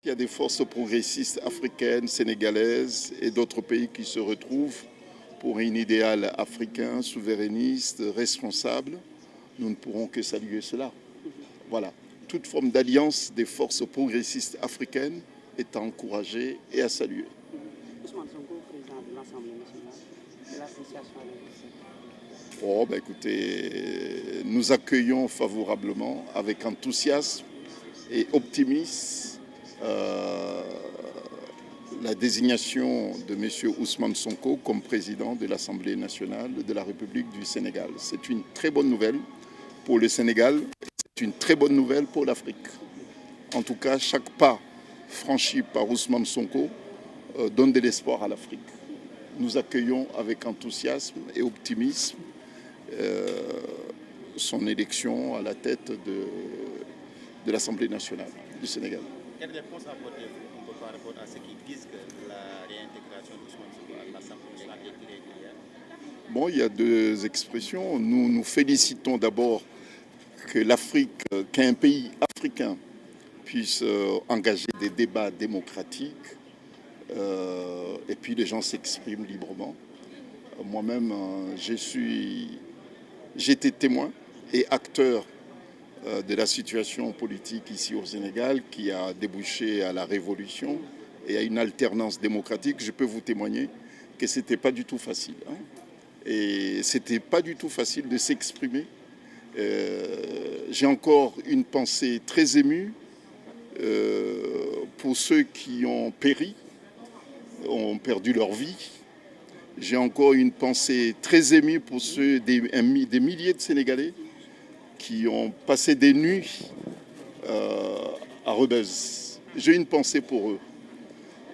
Il y a des forces progressistes africaines, sénégalaises et d'autres pays qui se retrouvent pour un idéal africain, souverainiste, responsable. Nous ne pourrons que saluer cela. Voilà. Toute forme d'alliance des forces progressistes africaines est à encourager et à saluer. Ousmane Sonko, président de l'Assemblée nationale, de l'association écoutez, nous accueillons favorablement, avec enthousiasme et optimisme, la désignation de M. Ousmane Sonko comme président de l'Assemblée nationale de la République du Sénégal. C'est une très bonne nouvelle pour le Sénégal, c'est une très bonne nouvelle pour l'Afrique. En tout cas, chaque pas franchi par Ousmane Sonko donne de l'espoir à l'Afrique. Nous accueillons avec enthousiasme et optimisme son élection à la tête de l'Assemblée nationale du Sénégal. Quelle réponse apportez-vous par rapport à ceux qui disent que la réintégration d'Ousmane Sonko à l'Assemblée nationale est irrégulière? Bon, il y a deux expressions. Nous nous félicitons d'abord que l'Afrique, qu'un pays africain puisse engager des débats démocratiques et puis les gens s'expriment librement. Moi-même, j'étais témoin et acteur de la situation politique ici au Sénégal qui a débouché à la révolution et à une alternance démocratique. Je peux vous témoigner que ce n'était pas du tout facile. Et ce n'était pas du tout facile de s'exprimer. J'ai encore une pensée très émue pour ceux qui ont péri, ont perdu leur vie. J'ai encore une pensée très émue pour ceux des milliers de Sénégalais qui ont passé des nuits à Rebeuze. J'ai une pensée pour eux.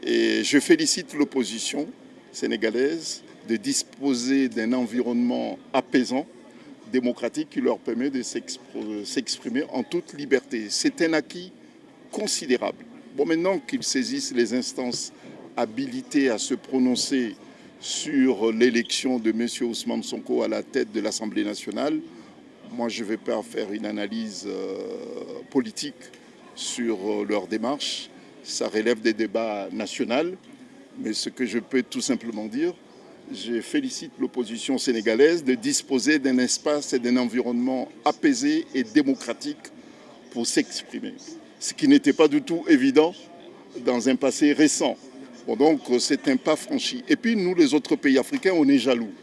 Et je félicite l'opposition sénégalaise de disposer d'un environnement apaisant, démocratique, qui leur permet de s'exprimer en toute liberté. C'est un acquis considérable. Bon, maintenant qu'ils saisissent les instances habilitées à se prononcer sur l'élection de M. Ousmane Sonko à la tête de l'Assemblée nationale, moi, je ne vais pas faire une analyse politique sur leur démarche. Ça relève des débats nationaux. Mais ce que je peux tout simplement dire, je félicite l'opposition sénégalaise de disposer d'un espace et d'un environnement apaisé et démocratique pour s'exprimer. Ce qui n'était pas du tout évident dans un passé récent. Bon, donc, c'est un pas franchi. Et puis, nous, les autres pays africains, on est jaloux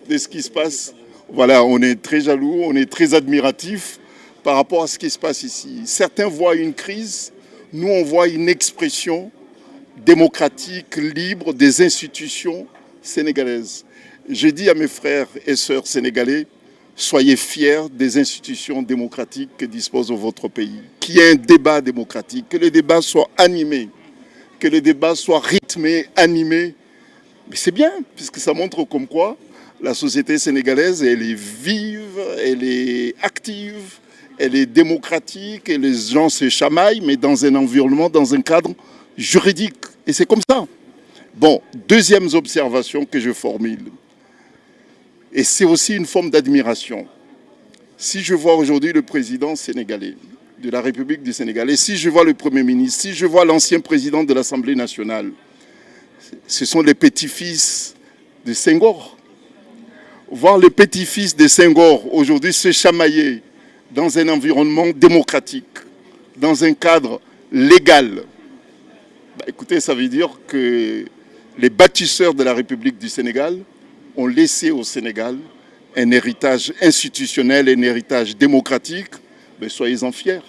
de ce qui se passe. Voilà, on est très jaloux, on est très admiratifs par rapport à ce qui se passe ici. Certains voient une crise, nous on voit une expression démocratique, libre des institutions sénégalaises. Je dis à mes frères et sœurs sénégalais, soyez fiers des institutions démocratiques que dispose votre pays. Qu'il y ait un débat démocratique, que le débat soit animé, que le débat soit rythmé, animé. Mais c'est bien, puisque ça montre comme quoi la société sénégalaise, elle est vive, elle est active, elle est démocratique, et les gens se chamaillent, mais dans un environnement, dans un cadre juridique. Et c'est comme ça. Bon, deuxième observation que je formule, et c'est aussi une forme d'admiration. Si je vois aujourd'hui le président sénégalais de la République du Sénégal, et si je vois le Premier ministre, si je vois l'ancien président de l'Assemblée nationale, ce sont les petits-fils de Senghor. Voir les petits-fils de Senghor aujourd'hui se chamailler dans un environnement démocratique, dans un cadre légal, écoutez, ça veut dire que les bâtisseurs de la République du Sénégal ont laissé au Sénégal un héritage institutionnel, un héritage démocratique. Mais soyez-en fiers.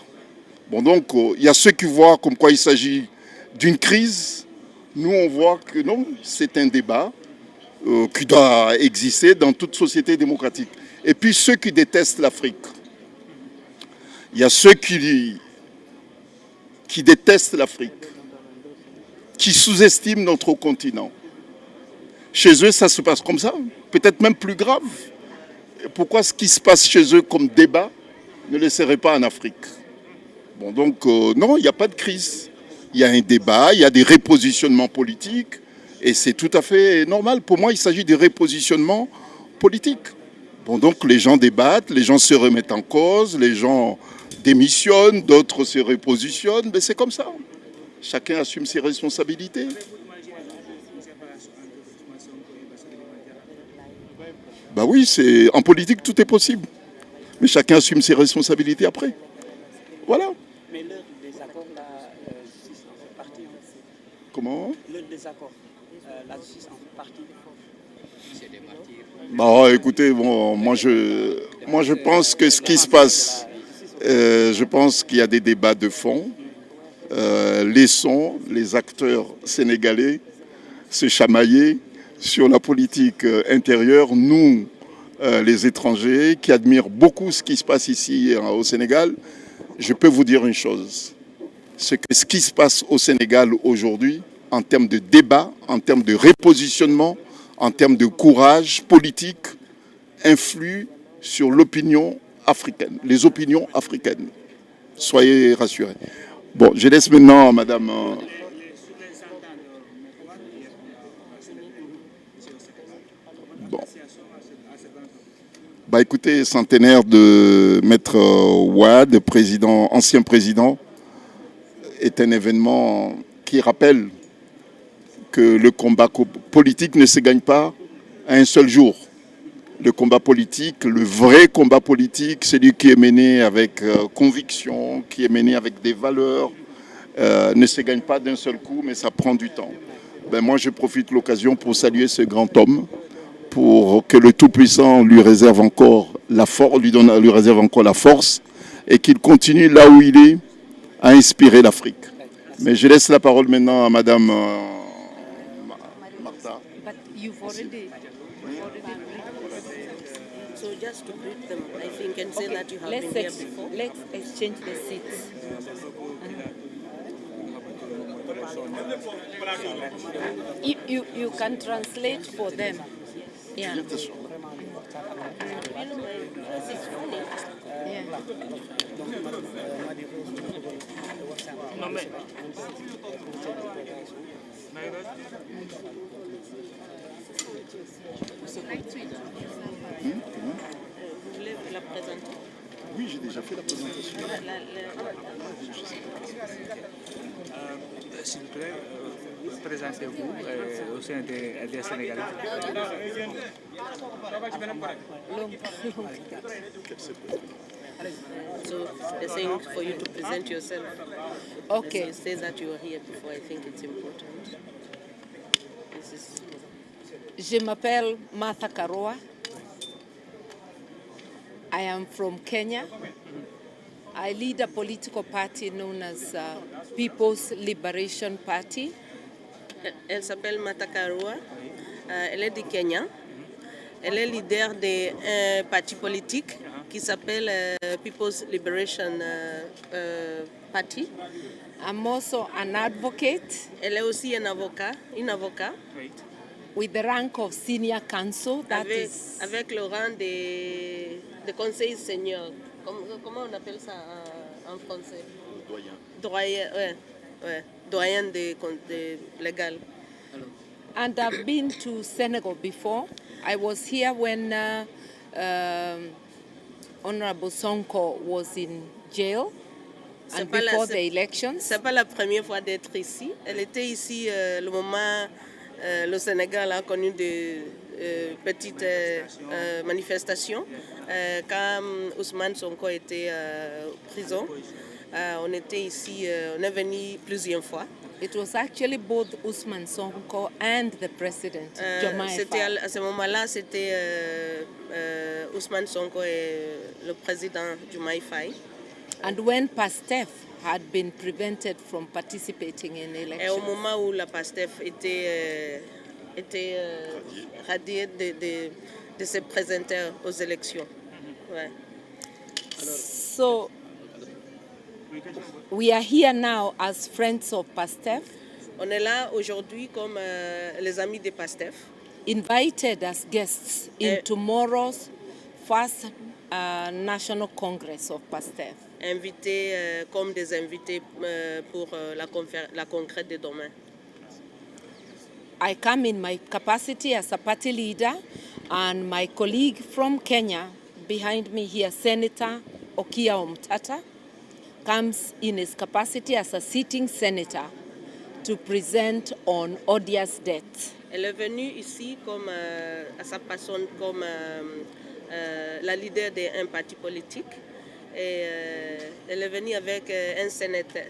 Bon, donc, il y a ceux qui voient comme quoi il s'agit d'une crise. Nous, on voit que non, c'est un débat qui doit exister dans toute société démocratique. Et puis ceux qui détestent l'Afrique. Il y a ceux qui détestent l'Afrique, qui sous-estiment notre continent. Chez eux, ça se passe comme ça, peut-être même plus grave. Et pourquoi ce qui se passe chez eux comme débat ne le serait pas en Afrique? Bon, donc, non, il n'y a pas de crise. Il y a un débat, il y a des repositionnements politiques. Et c'est tout à fait normal. Pour moi, il s'agit de repositionnement politique. Bon, donc les gens débattent, les gens se remettent en cause, les gens démissionnent, d'autres se repositionnent, mais c'est comme ça. Chacun assume ses responsabilités. Bah oui, en politique, tout est possible. Mais chacun assume ses responsabilités après. Voilà. Mais leur désaccord, la justice en fait partie. Comment? Leur désaccord, la justice en fait partie. Bah écoutez, bon, moi je pense que ce qui se passe, je pense qu'il y a des débats de fond. Laissons les acteurs sénégalais se chamailler sur la politique intérieure. Nous, les étrangers qui admirent beaucoup ce qui se passe ici au Sénégal, je peux vous dire une chose. C'est que ce qui se passe au Sénégal aujourd'hui, en termes de débat, en termes de repositionnement, en termes de courage politique, influe sur l'opinion africaine, les opinions africaines. Soyez rassurés. Bon, je laisse maintenant Madame... Bon. Bah écoutez, centenaire de Maître Wade, ancien président, est un événement qui rappelle que le combat politique ne se gagne pas à un seul jour. Le combat politique, le vrai combat politique, celui qui est mené avec conviction, qui est mené avec des valeurs, ne se gagne pas d'un seul coup, mais ça prend du temps. Ben moi, je profite de l'occasion pour saluer ce grand homme, pour que le Tout-Puissant lui réserve encore la force, lui réserve encore la force, et qu'il continue là où il est à inspirer l'Afrique. Mais je laisse la parole maintenant à Madame Martha. So just to greet them, I think, and say that you have been here before. Let's exchange the seats. You can translate for them. Yeah. Vous voulez la présenter? Oui, j'ai déjà fait la présentation. S'il vous plaît, présentez-vous au sein des Sénégalais. So they're saying for you to present yourself. Okay. You say that you were here before. I think it's important. This is... Je m'appelle Martha Karua. I am from Kenya. I lead a political party known as People's Liberation Party. Elle s'appelle Martha Karua. Elle est du Kenya. Elle est leader d'un parti politique qui s'appelle People's Liberation Party. I'm also an advocate Elle est aussi un avocat, une avocat with the rank of senior counsel. avec le rang de conseil senior. Comment on appelle ça en français? Doyen. Doyen, ouais. Doyen de légal. And I've been to Senegal before. I was here when Honorable Sonko was in jail and before the elections. C'est pas la première fois d'être ici. Elle était ici le moment le Sénégal a connu de petites manifestations. Quand Ousmane Sonko était en prison, on était ici, on est venu plusieurs fois. It was actually both Ousmane Sonko and the president, Diomaye Faye. À ce moment-là, c'était Ousmane Sonko et le président Diomaye Faye. And when PASTEF had been prevented from participating in Et au elections. moment où la PASTEF était radiée de se présenter aux élections. Ouais. So we are here now as friends of PASTEF, On est là aujourd'hui comme les amis de PASTEF, invited as guests in tomorrow's first National Congress of PASTEF. invités comme des invités pour la congrès de demain. I come in my capacity as a party leader, and my colleague from Kenya behind me here, Senator Okia Omtata, comes in his capacity as a sitting senator to present on Odia's death. Elle est venue ici comme, à sa façon comme la leader d'un parti politique. Et elle est venue avec un sénateur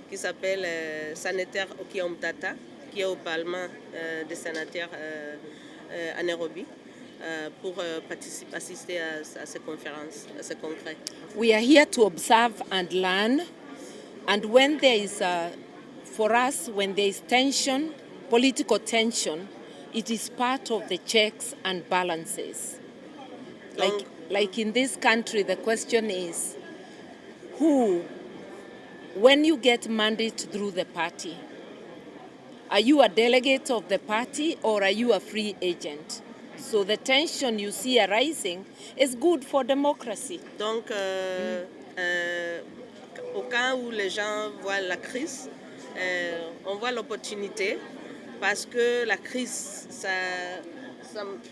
qui s'appelle sénateur Okiya Omtata, qui est au Parlement des sénateurs à Nairobi, pour assister à ces conférences, à ces congrès. We are here to observe and learn, and when there is for us, when there is tension, political tension, it is part of the checks and balances. Like in this country, the question is, when you get mandate through the party, are you a delegate of the party or are you a free agent? So the tension you see arising is good for democracy. Donc, au cas où les gens voient la crise, on voit l'opportunité parce que la crise,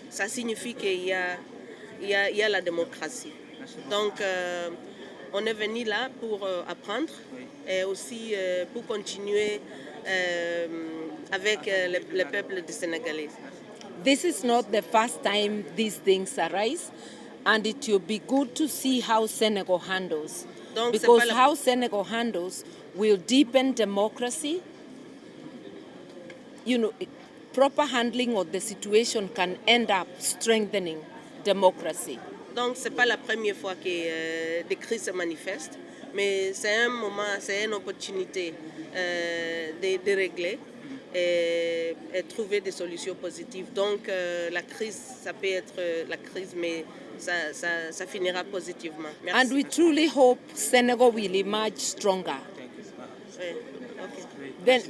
ça signifie qu'il y a la démocratie. Donc, on est venu là pour apprendre et aussi pour continuer avec le peuple du Sénégalais. This is not the first time these things arise, and it will be good to see how Senegal handles. Donc, because how Senegal handles will deepen democracy. You know, proper handling of the situation can end up strengthening democracy. Donc, ce n'est pas la première fois que des crises se manifestent, mais c'est un moment, c'est une opportunité de régler et trouver des solutions positives. Donc, la crise, ça peut être la crise, mais ça finira positivement. Merci. And we truly hope Senegal will emerge stronger. Oui, okay. Then